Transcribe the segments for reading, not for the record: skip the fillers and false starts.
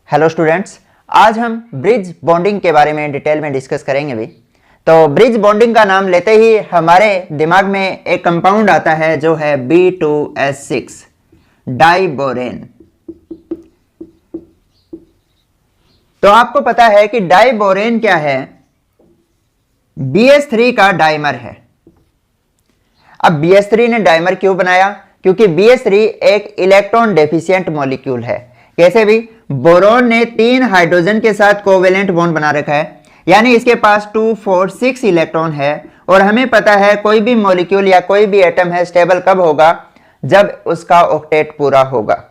Hello students, आज हम bridge bonding के बारे में डिटेल में डिस्कस करेंगे भी। तो ब्रिज बॉन्डिंग का नाम लेते ही हमारे दिमाग में एक कंपाउंड आता है जो है B2S6 डाइबोरेन। तो आपको पता है कि डाइबोरेन क्या है? BH3 का डाइमर है। अब BH3 ने डाइमर क्यों बनाया? क्योंकि BH3 एक इलेक्ट्रॉन डेफिशिएंट मॉलिक्यूल है। कैसे भी? बोरोन ने 3 हाइड्रोजन के साथ कोवेलेंट बॉन्ड बना रखा है, यानी इसके पास 2, 4, 6 इलेक्ट्रॉन है। और हमें पता है कोई भी मॉलिक्यूल या कोई भी एटम है स्टेबल कब होगा? जब उसका ऑक्टेट पूरा होगा।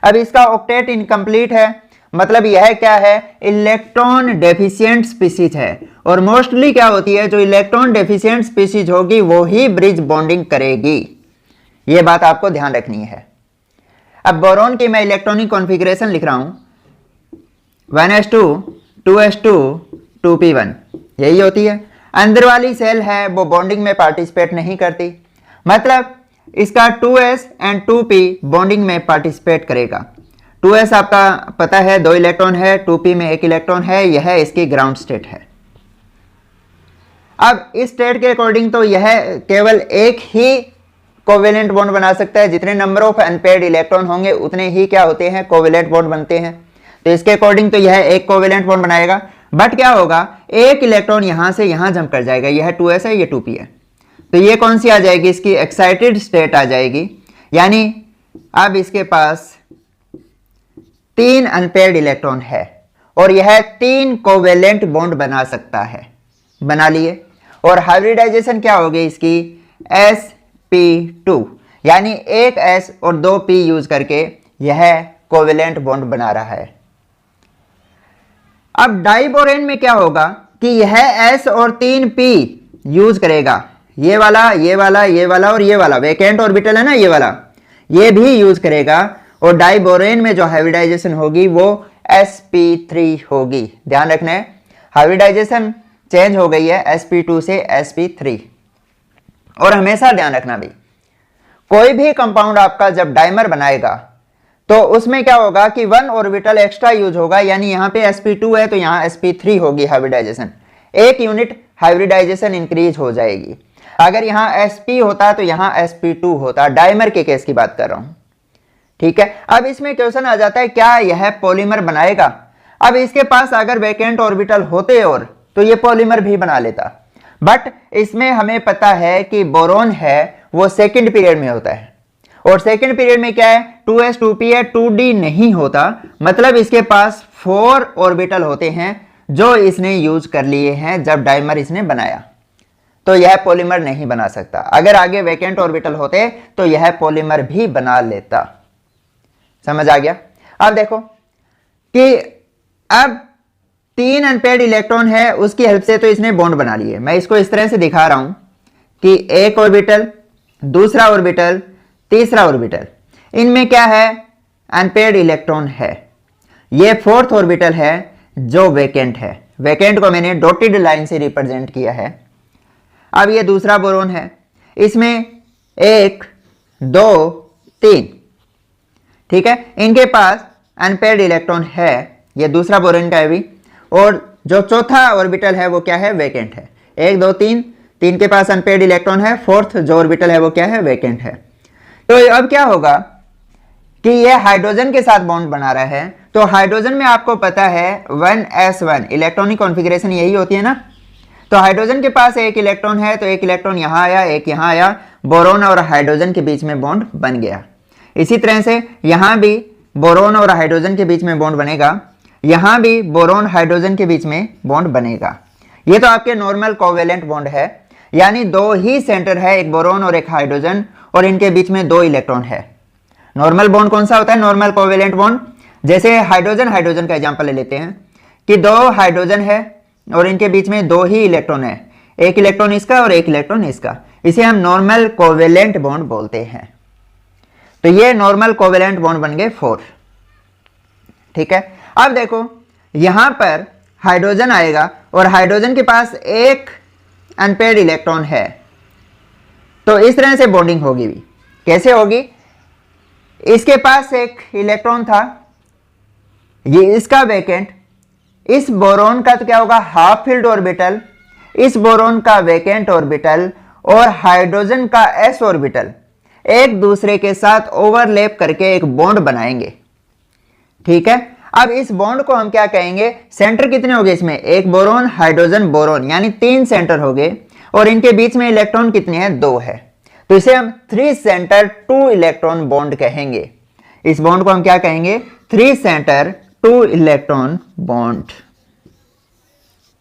अब इसका ऑक्टेट इनकम्प्लीट है, मतलब यह क्या है? इलेक्ट्रॉन डेफिशिएंट स्पीशीज है। और मोस्टली क्या होती है, जो इलेक्ट्रॉन डेफिशिएंट स्पीशीज होगी वो ही ब्रिज बॉन्डिंग करेगी। यह बात आपको ध्यान रखनी है। अब बोरोन की मैं इलेक्ट्रॉनिक कॉन्फ़िगरेशन लिख रहा हूं, 1s2 2s2 2p1, यही होती है। अंदर वाली सेल है वो बॉन्डिंग में पार्टिसिपेट नहीं करती, मतलब इसका 2s एंड 2p बॉन्डिंग में पार्टिसिपेट करेगा। 2s आपका पता है 2 इलेक्ट्रॉन है, 2p में 1 इलेक्ट्रॉन है, यह इसकी ग्राउंड स्टेट है। अब इस स्टेट के अकॉर्डिंग तो यह केवल एक ही कोवेलेंट बॉन्ड बना सकता है। जितने नंबर ऑफ अनपेयर्ड इलेक्ट्रॉन होंगे उतने ही क्या होते हैं? कोवेलेंट बॉन्ड बनते हैं। तो इसके अकॉर्डिंग तो यह एक कोवेलेंट बॉन्ड बनाएगा, बट क्या होगा? एक इलेक्ट्रॉन यहां से यहां जंप कर जाएगा। यह 2s है, यह 2p है, तो ये कौन सी आ जाएगी? इसकी एक्साइटेड स्टेट आ जाएगी। यानी अब इसके पास 3 अनपेयर्ड इलेक्ट्रॉन है और यह 3 कोवेलेंट बॉन्ड बना सकता है। बना लिए। और हाइब्रिडाइजेशन क्या होगी इसकी? sp2, यानी एक s और 2 p यूज करके यह कोवेलेंट बॉन्ड बना रहा है। अब डाइबोरेन में क्या होगा कि यह s और 3 p यूज करेगा। ये वाला, ये वाला, ये वाला और ये वाला वेकेंट ऑर्बिटल है ना, ये वाला, ये भी यूज करेगा। और डाइबोरेन में जो हाइब्रिडाइजेशन होगी वो sp3 होगी। ध्यान रखना है, हाइब्रिडाइजेशन चेंज हो गई है sp2 से sp3। और हमेशा ध्यान रखना भी, कोई भी कंपाउंड आपका जब डाइमर बनाएगा तो उसमें क्या होगा कि 1 ऑर्बिटल एक्स्ट्रा यूज होगा। यानी यहाँ पे sp2 है तो यहाँ sp3 होगी हाइब्रिडाइजेशन। 1 यूनिट हाइब्रिडाइजेशन इंक्रीज हो जाएगी। अगर यहाँ sp होता तो यहाँ sp2 होता। डाइमर के केस की बात कर रहा हूं, ठीक है। अब इसमें क्वेश्चन आ जाता है, क्या यह पॉलीमर बनाएगा? अब इसके पास अगर वैकेंट ऑर्बिटल होते और तो ये पॉलीमर भी बना लेता, बट इसमें हमें पता है कि बोरोन है वो सेकंड पीरियड में होता है। और सेकंड पीरियड में क्या है? 2s 2p है, 2d नहीं होता। मतलब इसके पास 4 ऑर्बिटल होते हैं जो इसने यूज कर लिए हैं जब डाइमर इसने बनाया। तो यह पॉलीमर नहीं बना सकता। अगर आगे वैकेंट ऑर्बिटल होते तो यह पॉलीमर भी बना लेता। समझ आ गया? अब देखो कि अब 3 अनपेयर्ड इलेक्ट्रॉन है, उसकी हेल्प से तो इसने बॉन्ड बना लिए। मैं इसको इस तरह से दिखा रहा हूं कि एक ऑर्बिटल, दूसरा ऑर्बिटल, तीसरा ऑर्बिटल, इनमें क्या है? अनपेयर्ड इलेक्ट्रॉन है। ये 4th ऑर्बिटल है जो वेकेंट है। वेकेंट को मैंने डॉटेड लाइन से रिप्रेजेंट किया है। अब ये दूसरा बोरोन है, इसमें 1, 2, 3, ठीक है। इनके पास अनपेयर्ड इलेक्ट्रॉन है, ये दूसरा बोरोन का है भी। और जो चौथा ऑर्बिटल है वो क्या है? वेकेंट है। 1, 2, 3, 3 के पास अनपेयर्ड इलेक्ट्रॉन है। 4th जो ऑर्बिटल है वो क्या है? वेकेंट है। तो अब क्या होगा कि ये हाइड्रोजन के साथ बॉन्ड बना रहा है। तो हाइड्रोजन में आपको पता है 1s1 इलेक्ट्रॉनिक कॉन्फ़िगरेशन यही होती है ना। तो हाइड्रोजन के पास 1 इलेक्ट्रॉन है तो 1 इलेक्ट्रॉन यहां आया, 1 यहां आया, बोरोन और हाइड्रोजन के बीच में बॉन्ड बन गया। इसी तरह से यहां भी बोरोन और हाइड्रोजन के बीच में बॉन्ड बनेगा, यहां भी बोरोन हाइड्रोजन के बीच में बॉन्ड बनेगा। ये तो आपके नॉर्मल कोवेलेंट बॉन्ड है, यानी 2 ही सेंटर है, एक बोरोन और एक हाइड्रोजन, और इनके बीच में 2 इलेक्ट्रॉन है। नॉर्मल बॉन्ड कौन सा होता है? Normal covalent bond. जैसे हाइड्रोजन हाइड्रोजन का एग्जांपल ले लेते हैं कि 2 हाइड्रोजन है और इनके बीच में 2 ही इलेक्ट्रॉन है, 1 इलेक्ट्रॉन इसका और 1 इलेक्ट्रॉन इसका। इसे हम नॉर्मल कोवेलेंट बॉन्ड बोलते हैं। तो ये नॉर्मल कोवेलेंट बॉन्ड बन गए 4, ठीक है। अब देखो यहां पर हाइड्रोजन आएगा और हाइड्रोजन के पास 1 अनपेयर्ड इलेक्ट्रॉन है, तो इस तरह से बॉन्डिंग होगी भी। कैसे होगी? इसके पास 1 इलेक्ट्रॉन था, ये इसका वैकेंट, इस बोरोन का तो क्या होगा, हाफ फिल्ड ऑर्बिटल, इस बोरोन का वैकेंट ऑर्बिटल और हाइड्रोजन का एस ऑर्बिटल एक दूसरे के साथ ओवरलैप करके एक बॉन्ड बनाएंगे। ठीक है, अब इस बॉन्ड को हम क्या कहेंगे, सेंटर कितने हो गए इसमें, एक बोरोन हाइड्रोजन बोरोन, यानी 3 सेंटर हो गए और इनके बीच में इलेक्ट्रॉन कितने हैं, 2 है। तो इसे हम 3 सेंटर 2 इलेक्ट्रॉन बॉन्ड कहेंगे। इस बॉन्ड को हम क्या कहेंगे, 3 सेंटर 2 इलेक्ट्रॉन बॉन्ड।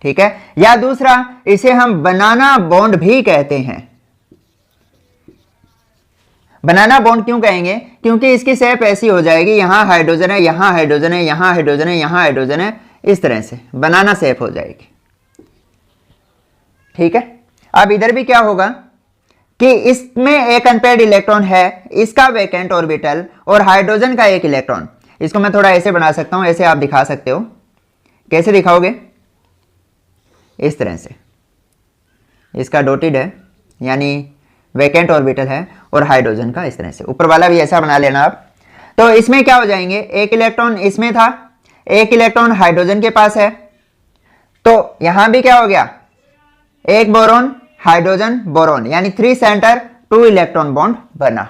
ठीक है, या दूसरा इसे हम बनाना बॉन्ड भी कहते हैं। बनाना बॉन्ड क्यों कहेंगे, क्योंकि इसकी शेप ऐसी हो जाएगी, यहां हाइड्रोजन है, यहां हाइड्रोजन है, यहां हाइड्रोजन है, यहां हाइड्रोजन है, इस तरह से बनाना शेप हो जाएगी। ठीक है, अब इधर भी क्या होगा कि इसमें एक अनपेयर्ड इलेक्ट्रॉन है, इसका वैकेंट ऑर्बिटल और हाइड्रोजन का एक इलेक्ट्रॉन। इसको मैं थोड़ा ऐसे बना सकता हूं, ऐसे आप दिखा सकते हो। कैसे दिखाओगे, इस तरह से, इसका डॉटेड है यानी वैकेंट ऑर्बिटल है और हाइड्रोजन का इस तरह से, ऊपर वाला भी ऐसा बना लेना आप। तो इसमें क्या हो जाएंगे, एक इलेक्ट्रॉन इसमें था, एक इलेक्ट्रॉन हाइड्रोजन के पास है, तो यहां भी क्या हो गया, एक बोरोन हाइड्रोजन बोरोन, यानी 3 सेंटर 2 इलेक्ट्रॉन बॉन्ड बना।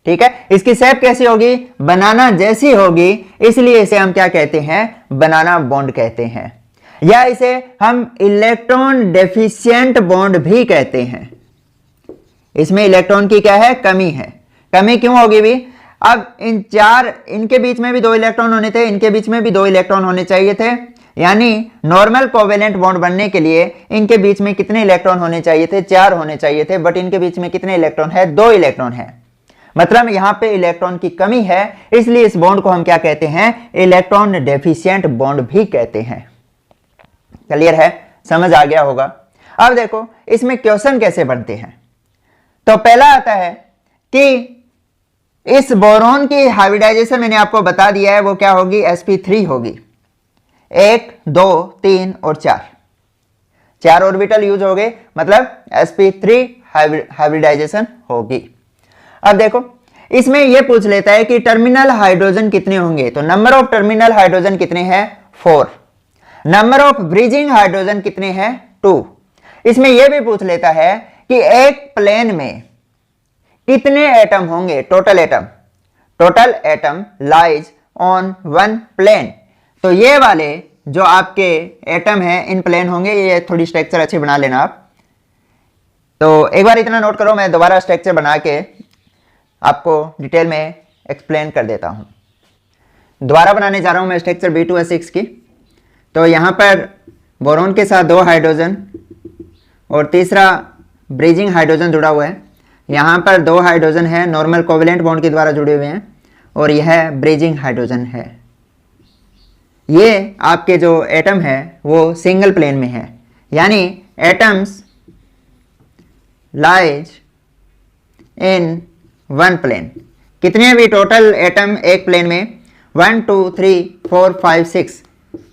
ठीक है, इसकी शेप कैसी होगी, बनाना जैसी होगी, इसलिए इसे हम क्या कहते हैं, बनाना बॉन्ड कहते हैं, या इसे हम इलेक्ट्रॉन डेफिशिएंट बॉन्ड भी कहते हैं। इसमें इलेक्ट्रॉन की क्या है, कमी है। कमी क्यों होगी भी, अब इनके बीच में भी 2 इलेक्ट्रॉन होने थे, इनके बीच में भी 2 इलेक्ट्रॉन होने चाहिए थे, यानी नॉर्मल कोवेलेंट बॉन्ड बनने के लिए इनके बीच में कितने इलेक्ट्रॉन होने चाहिए थे, 4 होने चाहिए थे, बट इनके बीच में कितने इलेक्ट्रॉन है, 2 इलेक्ट्रॉन है। मतलब यहां पे इलेक्ट्रॉन की कमी है, इसलिए इस बॉन्ड को हम क्या कहते हैं, इलेक्ट्रॉन डेफिशिएंट बॉन्ड भी कहते हैं। क्लियर है, समझ आ गया होगा। अब देखो इसमें क्वेश्चन कैसे बनते हैं। तो पहला आता है कि इस बोरोन की हाइब्रिडाइजेशन मैंने आपको बता दिया है, वो क्या होगी, sp3 होगी। 1 2 3 और 4 ऑर्बिटल यूज हो गए, मतलब sp3 हाइब्रिडाइजेशन होगी। अब देखो इसमें यह पूछ लेता है कि टर्मिनल हाइड्रोजन कितने होंगे, तो नंबर ऑफ टर्मिनल हाइड्रोजन कितने हैं, 4। नंबर ऑफ ब्रिजिंग हाइड्रोजन कितने हैं, 2। इसमें यह भी पूछ लेता है कि एक प्लेन में कितने एटम होंगे, total atom lies on 1 plane. तो ये वाले जो आपके एटम हैं इन प्लेन होंगे, ये थोड़ी स्ट्रक्चर अच्छी बना लेना आप। तो एक बार इतना नोट करो, मैं दोबारा स्ट्रक्चर बना के आपको डिटेल में एक्सप्लेन कर देता हूं। दोबारा बनाने जा रहा हूं मैं स्ट्रक्चर B2S6 की। तो यहां पर बोरोन के साथ 2 हाइड्रोजन और तीसरा ब्रिजिंग हाइड्रोजन जुड़ा हुआ है। यहाँ पर 2 हाइड्रोजन है, नॉर्मल कोवेलेंट बॉन्ड के द्वारा जुड़े हुए हैं, और यह ब्रिजिंग हाइड्रोजन है। ये आपके जो एटम है वो सिंगल प्लेन में है, यानी एटम्स लाइज इन 1 प्लेन। कितने भी टोटल एटम एक प्लेन में, 1 2 3 4 5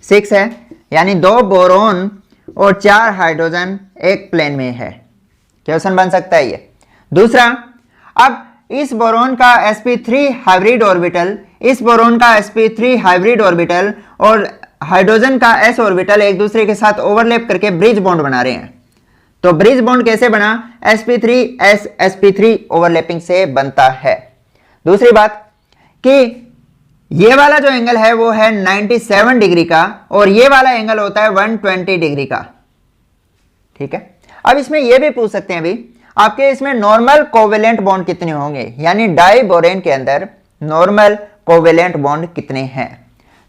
6 है, यानी 2 बोरोन और 4 हाइड्रोजन एक प्लेन में है। क्वेश्चन बन सकता है ये। दूसरा, अब इस बोरोन का sp3 हाइब्रिड ऑर्बिटल, इस बोरोन का sp3 हाइब्रिड ऑर्बिटल और हाइड्रोजन का s ऑर्बिटल एक दूसरे के साथ ओवरलैप करके ब्रिज बॉन्ड बना रहे हैं। तो ब्रिज बॉन्ड कैसे बना, sp3 sp3 ओवरलैपिंग से बनता है। दूसरी बात कि ये वाला जो एंगल है वो है 97 डिग्री का और ये वाला एंगल होता है 120 डिग्री का। ठीक है, अब इसमें यह भी पूछ सकते हैं भाई आपके इसमें नॉर्मल कोवेलेंट बॉन्ड कितने होंगे, यानी डाई बोरेन के अंदर नॉर्मल कोवेलेंट बॉन्ड कितने हैं।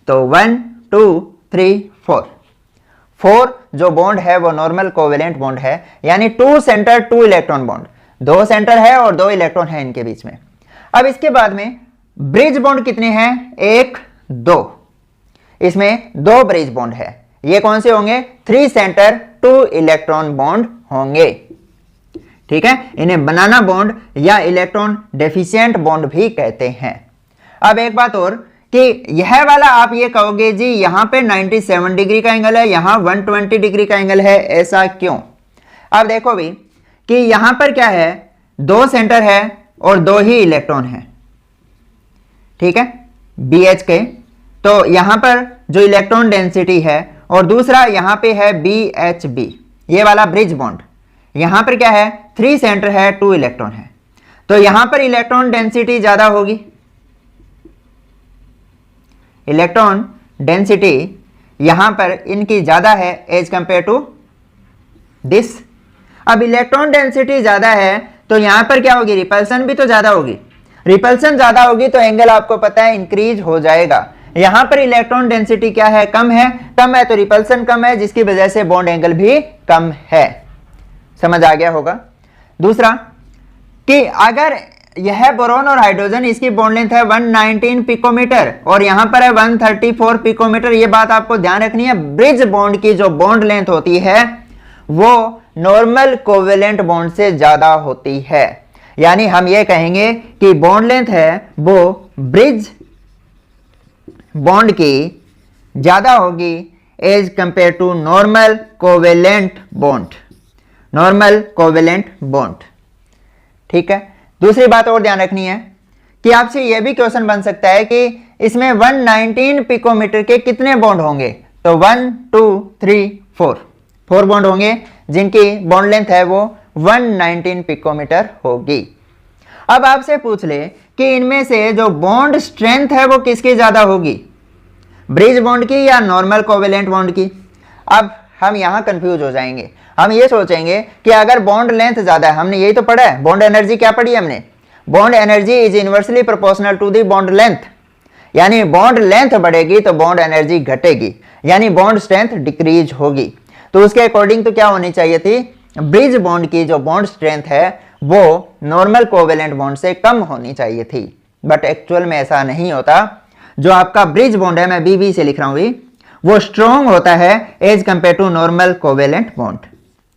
तो 1 2 3 4 जो बॉन्ड है वो नॉर्मल कोवेलेंट बॉन्ड है, यानी 2 सेंटर 2 इलेक्ट्रॉन बॉन्ड, 2 सेंटर है और 2 इलेक्ट्रॉन है इनके बीच में। अब इसके बाद में ब्रिज बॉन्ड कितने हैं, 1 2, इसमें 2 ब्रिज बॉन्ड है। ये कौन से होंगे, 3 सेंटर 2 इलेक्ट्रॉन बॉन्ड होंगे। ठीक है, इन्हें बनाना बॉन्ड या इलेक्ट्रॉन डेफिशिएंट बॉन्ड भी कहते हैं। अब एक बात और कि यह वाला आप ये कहोगे जी यहां पे 97 डिग्री का एंगल है, यहां 120 डिग्री का एंगल है, ऐसा क्यों। अब देखो भी कि यहां पर क्या है, 2 सेंटर है और 2 ही इलेक्ट्रॉन है। ठीक है, BH के, तो यहां पर जो इलेक्ट्रॉन डेंसिटी है, और दूसरा यहां पे है BHB, ये वाला ब्रिज बॉन्ड। यहां पर क्या है, 3 सेंटर है, 2 इलेक्ट्रॉन है, तो यहां पर इलेक्ट्रॉन डेंसिटी ज्यादा होगी। इलेक्ट्रॉन डेंसिटी यहां पर इनकी ज्यादा है एज कंपेयर टू दिस। अब इलेक्ट्रॉन डेंसिटी ज्यादा है तो यहां पर क्या होगी, रिपल्सन भी तो ज्यादा होगी। रिपल्सन ज्यादा होगी तो एंगल आपको पता है इंक्रीज हो जाएगा। यहां पर इलेक्ट्रॉन डेंसिटी क्या है, कम है तो रिपल्सन कम है, जिसकी वजह से बॉन्ड एंगल भी कम है। समझ आ गया होगा। दूसरा कि अगर यह बोरॉन और हाइड्रोजन, इसकी बॉन्ड लेंथ है 119 पिकोमीटर और यहां पर है 134 पिकोमीटर, ये बात आपको ध्यान रखनी है। ब्रिज बॉन्ड की जो बॉन्ड लेंथ होती है वो नॉर्मल कोवेलेंट बॉन्ड से ज्यादा होती है। यानी हम ये कहेंगे कि बॉन्ड लेंथ है वो ब्रिज बॉन्ड की ज्यादा होगी as compare to normal covalent bond. Normal covalent bond, ठीक है। दूसरी बात और ध्यान रखनी है कि आपसे यह भी क्वेश्चन बन सकता है कि इसमें 119 पिकोमीटर के कितने बॉन्ड होंगे, तो 1 2 3 4 बॉन्ड होंगे जिनकी बॉन्ड लेंथ है वो 119 पिकोमीटर होगी। अब आपसे पूछ ले कि इनमें से जो बॉन्ड स्ट्रेंथ है वो किसकी ज्यादा होगी, ब्रिज बॉन्ड की या नॉर्मल कोवेलेंट बॉन्ड की। अब हम यहां कंफ्यूज हो जाएंगे। हम ये सोचेंगे कि अगर बॉन्ड लेंथ ज्यादा है, हमने यही तो पढ़ा है, बॉन्ड एनर्जी क्या पढ़ी है हमने, bond energy is inversely proportional to the bond length. यानी बॉन्ड लेंथ बढ़ेगी तो बॉन्ड एनर्जी घटेगी, यानी बॉन्ड स्ट्रेंथ डिक्रीज होगी। तो उसके अकॉर्डिंग तो क्या होनी चाहिए थी, ब्रिज बॉन्ड की जो बॉन्ड स्ट्रेंथ है वो नॉर्मल कोवेलेंट बॉन्ड से कम होनी चाहिए थी, बट एक्चुअल में ऐसा नहीं होता। जो आपका ब्रिज बॉन्ड है, मैं BB से लिख रहा हूं, वो स्ट्रॉन्ग होता है as compare to normal covalent bond.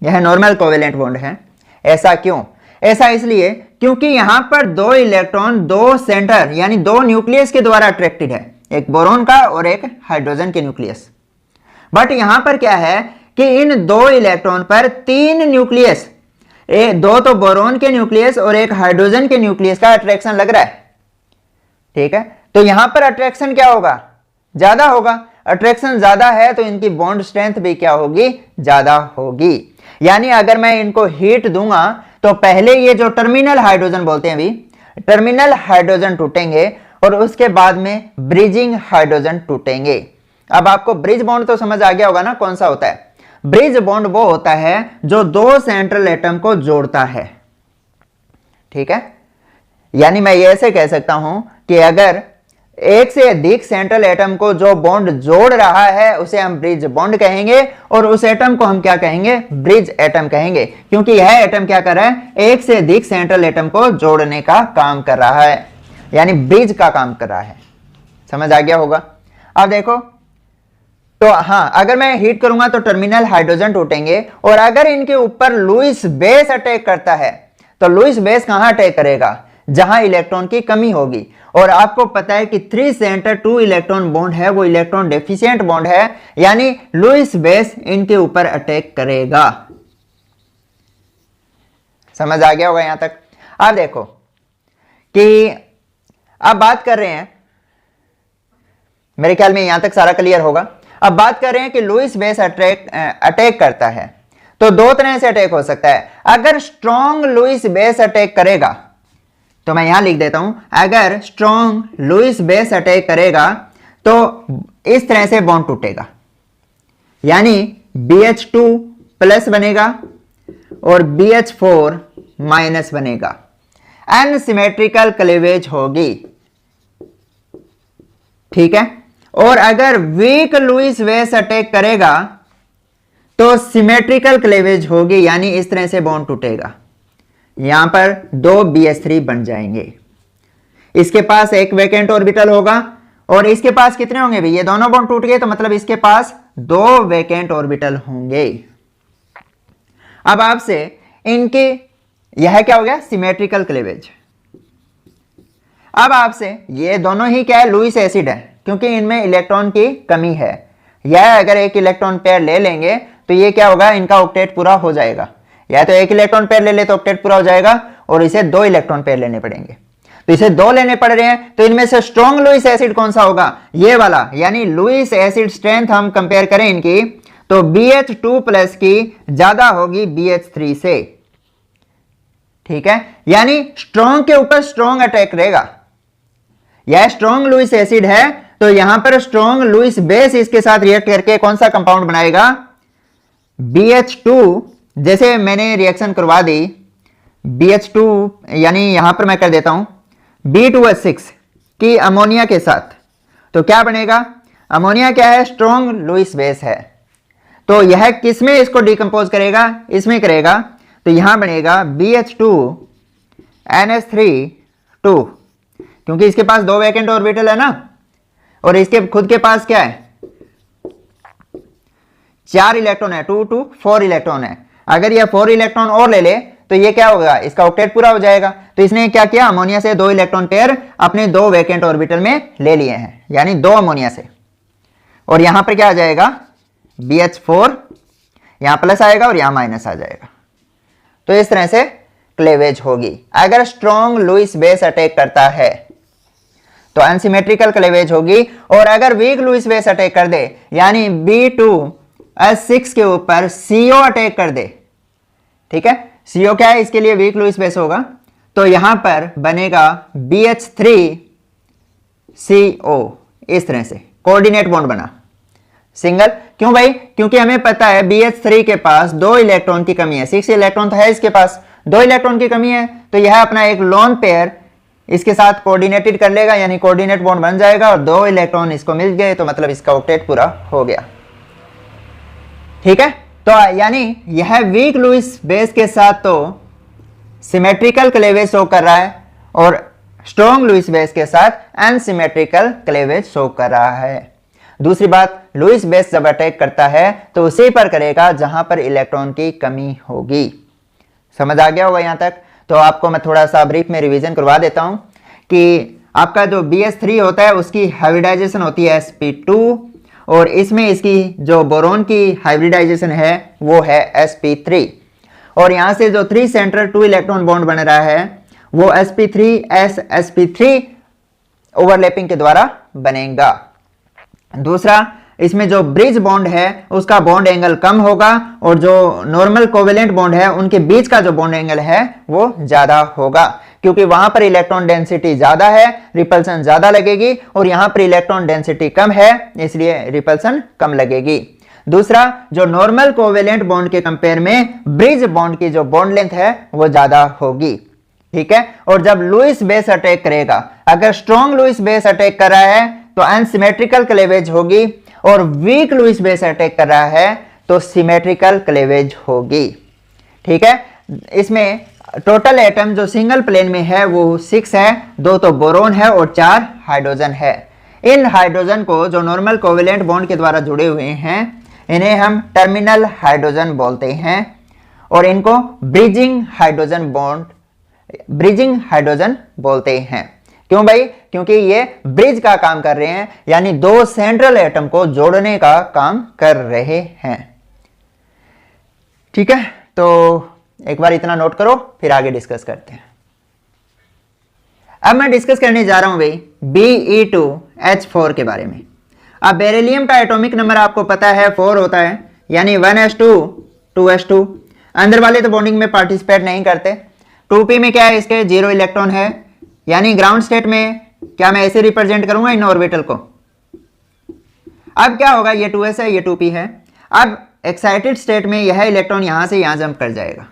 यह नॉर्मल कोवेलेंट बॉन्ड है। ऐसा क्यों, ऐसा इसलिए क्योंकि यहां पर 2 इलेक्ट्रॉन 2 सेंटर यानी 2 न्यूक्लियस के द्वारा अट्रैक्टेड है, एक बोरॉन का और एक हाइड्रोजन के न्यूक्लियस। बट यहां पर क्या है कि इन 2 इलेक्ट्रॉन पर 3 न्यूक्लियस, 2 तो बोरॉन के न्यूक्लियस और एक हाइड्रोजन के न्यूक्लियस का अट्रैक्शन लग रहा है, ठीक है। तो यहां पर अट्रैक्शन क्या होगा, ज्यादा होगा। अट्रैक्शन ज्यादा है तो इनकी बॉन्ड स्ट्रेंथ भी क्या होगी, ज्यादा होगी। यानी अगर मैं इनको हीट दूंगा तो पहले ये जो टर्मिनल हाइड्रोजन बोलते हैं, अभी टर्मिनल हाइड्रोजन टूटेंगे और उसके बाद में ब्रिजिंग हाइड्रोजन टूटेंगे। अब आपको ब्रिज बॉन्ड तो समझ आ गया होगा ना कौन सा होता है। ब्रिज बॉन्ड वो होता है जो 2 सेंट्रल एटम को जोड़ता है, ठीक है। यानी मैं ये ऐसे कह सकता हूं कि अगर एक से अधिक सेंट्रल एटम को जो बॉन्ड जोड़ रहा है उसे हम ब्रिज बॉन्ड कहेंगे, और उस एटम को हम क्या कहेंगे, ब्रिज एटम कहेंगे, क्योंकि यह एटम क्या कर रहा है, एक से अधिक सेंट्रल एटम को जोड़ने का काम कर रहा है, यानी ब्रिज का काम कर रहा है। समझ आ गया होगा। अब देखो, तो हाँ, अगर मैं हीट करूंगा तो टर्मिनल हाइड्रोजन टूटेंगे, और अगर इनके ऊपर लुईस बेस अटैक करता है तो लुईस बेस कहां अटैक करेगा, जहां इलेक्ट्रॉन की कमी होगी। और आपको पता है कि 3 सेंटर 2 इलेक्ट्रॉन बॉन्ड है वो इलेक्ट्रॉन डेफिशिएंट बॉन्ड है, यानी लुईस बेस इनके ऊपर अटैक करेगा। समझ आ गया होगा यहां तक। अब देखो कि अब बात कर रहे हैं, मेरे ख्याल में यहां तक सारा क्लियर होगा। अब बात कर रहे हैं कि लुईस बेस अटैक करता है, तो 2 तरह से अटैक हो सकता है। अगर स्ट्रॉन्ग लुईस बेस अटैक करेगा, तो मैं यहां लिख देता हूं, अगर स्ट्रॉन्ग लुईस बेस अटैक करेगा तो इस तरह से बॉन्ड टूटेगा, यानी BH2 प्लस बनेगा और BH4 माइनस बनेगा, अनसिमेट्रिकल क्लीवेज होगी, ठीक है। और अगर वीक लुईस बेस अटैक करेगा तो सिमेट्रिकल क्लीवेज होगी, यानी इस तरह से बॉन्ड टूटेगा, यहां पर 2 BH3 बन जाएंगे। इसके पास एक वैकेंट ऑर्बिटल होगा और इसके पास कितने होंगे भाई, ये दोनों बॉन्ड टूट गए तो मतलब इसके पास 2 वैकेंट ऑर्बिटल होंगे। अब आपसे इनके यह क्या हो गया, सिमेट्रिकल क्लीवेज। अब आपसे ये दोनों ही क्या है, लुईस एसिड है, क्योंकि इनमें इलेक्ट्रॉन की कमी है। यह अगर एक इलेक्ट्रॉन पेयर ले लेंगे तो ये क्या होगा, इनका ऑक्टेट पूरा हो जाएगा। या तो एक इलेक्ट्रॉन पेयर ले ले तो ऑक्टेट पूरा हो जाएगा, और इसे 2 इलेक्ट्रॉन पेयर लेने पड़ेंगे। तो इसे दो लेने पड़ रहे हैं, तो इनमें से स्ट्रॉन्ग लुईस एसिड कौन सा होगा, ये वाला, यानी लुईस एसिड स्ट्रेंथ हम कंपेयर करें इनकी, तो BH2 प्लस की ज्यादा होगी BH3 से। ठीक है, यानी स्ट्रॉन्ग के ऊपर स्ट्रॉन्ग अटैक रहेगा। यह स्ट्रॉन्ग लुईस एसिड है, तो यहां पर स्ट्रॉन्ग लुईस बेस इसके साथ रिएक्ट करके कौन सा कंपाउंड बनाएगा, BH2। जैसे मैंने रिएक्शन करवा दी BH2, यानी यहां पर मैं कर देता हूं B2H6 की अमोनिया के साथ, तो क्या बनेगा, अमोनिया क्या है, स्ट्रॉन्ग लुईस बेस है, तो यह किसमें इसको डिकम्पोज करेगा, इसमें करेगा, तो यहां बनेगा BH2 NH3 क्योंकि इसके पास दो वैकेंट ऑर्बिटल है ना, और इसके खुद के पास क्या है, 4 इलेक्ट्रॉन है, 2 2 4 इलेक्ट्रॉन है। अगर यह 4 इलेक्ट्रॉन और ले ले तो ये क्या होगा, इसका ऑक्टेट पूरा हो जाएगा। तो इसने क्या किया, अमोनिया से 2 इलेक्ट्रॉन पेयर अपने 2 वैकेंट ऑर्बिटल में ले लिए हैं, यानी 2 अमोनिया से, और यहां पर क्या आ जाएगा BH4, यहां प्लस आएगा और यहां माइनस आ जाएगा। तो इस तरह से क्लेवेज होगी। अगर स्ट्रॉन्ग लुईस बेस अटैक करता है तो अनसिमेट्रिकल क्लेवेज होगी, और अगर वीक लुईस बेस अटैक कर दे, यानी B2H6 के ऊपर CO अटैक कर दे, ठीक है, CO क्या है, इसके लिए वीक लुईस बेस होगा, तो यहां पर बनेगा BH3CO, इस तरह से कोऑर्डिनेट बॉन्ड बना सिंगल। क्यों भाई, क्योंकि हमें पता है BH3 के पास 2 इलेक्ट्रॉन की कमी है, 6 इलेक्ट्रॉन तो है इसके पास, 2 इलेक्ट्रॉन की कमी है, तो यह अपना एक लोन पेयर इसके साथ कोऑर्डिनेटेड कर लेगा, यानी कोऑर्डिनेट बॉन्ड बन जाएगा, और 2 इलेक्ट्रॉन इसको मिल गए, तो मतलब इसका ऑक्टेट पूरा हो गया। ठीक है, तो यानी यह वीक लुईस बेस के साथ तो सिमेट्रिकल क्लेवेज शो कर रहा है, और स्ट्रॉन्ग लुईस बेस के साथ अनसिमेट्रिकल क्लेवेज शो कर रहा है। दूसरी बात, लुईस बेस जब अटैक करता है तो उसी पर करेगा जहां पर इलेक्ट्रॉन की कमी होगी। समझ आ गया होगा यहां तक। तो आपको मैं थोड़ा सा ब्रीफ में रिवीजन करवा देता हूं कि आपका जो BH3 होता है उसकी हाइब्रिडाइजेशन होती है sp2, और इसमें इसकी जो बोरोन की हाइब्रिडाइजेशन है वो है sp3, और यहां से जो 3 सेंट्रल 2 इलेक्ट्रॉन बॉन्ड बन रहा है वो sp3 ओवरलैपिंग के द्वारा बनेगा। दूसरा, इसमें जो ब्रिज बॉन्ड है उसका बॉन्ड एंगल कम होगा, और जो नॉर्मल कोवेलेंट बॉन्ड है उनके बीच का जो बॉन्ड एंगल है वो ज्यादा होगा, क्योंकि वहां पर इलेक्ट्रॉन डेंसिटी ज्यादा है, रिपल्सन ज्यादा लगेगी, और यहां पर इलेक्ट्रॉन डेंसिटी कम है, इसलिए रिपल्सन कम लगेगी। दूसरा, जो नॉर्मल कोवेलेंट बॉन्ड के कंपेयर में ब्रिज बॉन्ड की जो बॉन्ड लेंथ है वो ज्यादा होगी। ठीक है, और जब लुईस बेस अटैक करेगा, अगर स्ट्रॉन्ग लुईस बेस अटैक कर रहा है तो अनसिमेट्रिकल क्लेवेज होगी, और वीक लुईस बेस अटैक कर रहा है तो सिमेट्रिकल क्लेवेज होगी। ठीक है, इसमें टोटल एटम जो सिंगल प्लेन में है वो 6 है, 2 तो बोरोन है और 4 हाइड्रोजन है। इन हाइड्रोजन को जो नॉर्मल कोवेलेंट बॉन्ड के द्वारा जुड़े हुए हैं इन्हें हम टर्मिनल हाइड्रोजन बोलते हैं, और इनको ब्रिजिंग हाइड्रोजन बोलते हैं। क्यों भाई, क्योंकि ये ब्रिज का काम कर रहे हैं, यानी 2 सेंट्रल एटम को जोड़ने का काम कर रहे हैं। ठीक है, तो एक बार इतना नोट करो, फिर आगे डिस्कस करते हैं। अब मैं डिस्कस करने जा रहा हूं भाई Be2H4 के बारे में। अब बेरिलियम का एटॉमिक नंबर आपको पता है 4 होता है, यानी 1s2 2s2। अंदर वाले तो बॉन्डिंग में पार्टिसिपेट नहीं करते। 2p में क्या है, इसके 0 इलेक्ट्रॉन है, यानी ग्राउंड स्टेट में क्या मैं ऐसे रिप्रेजेंट करूंगा इन ऑर्बिटल को। अब क्या होगा, ये 2s है, ये 2p है। अब एक्साइटेड स्टेट में यह इलेक्ट्रॉन यहां से यहां जंप कर जाएगा,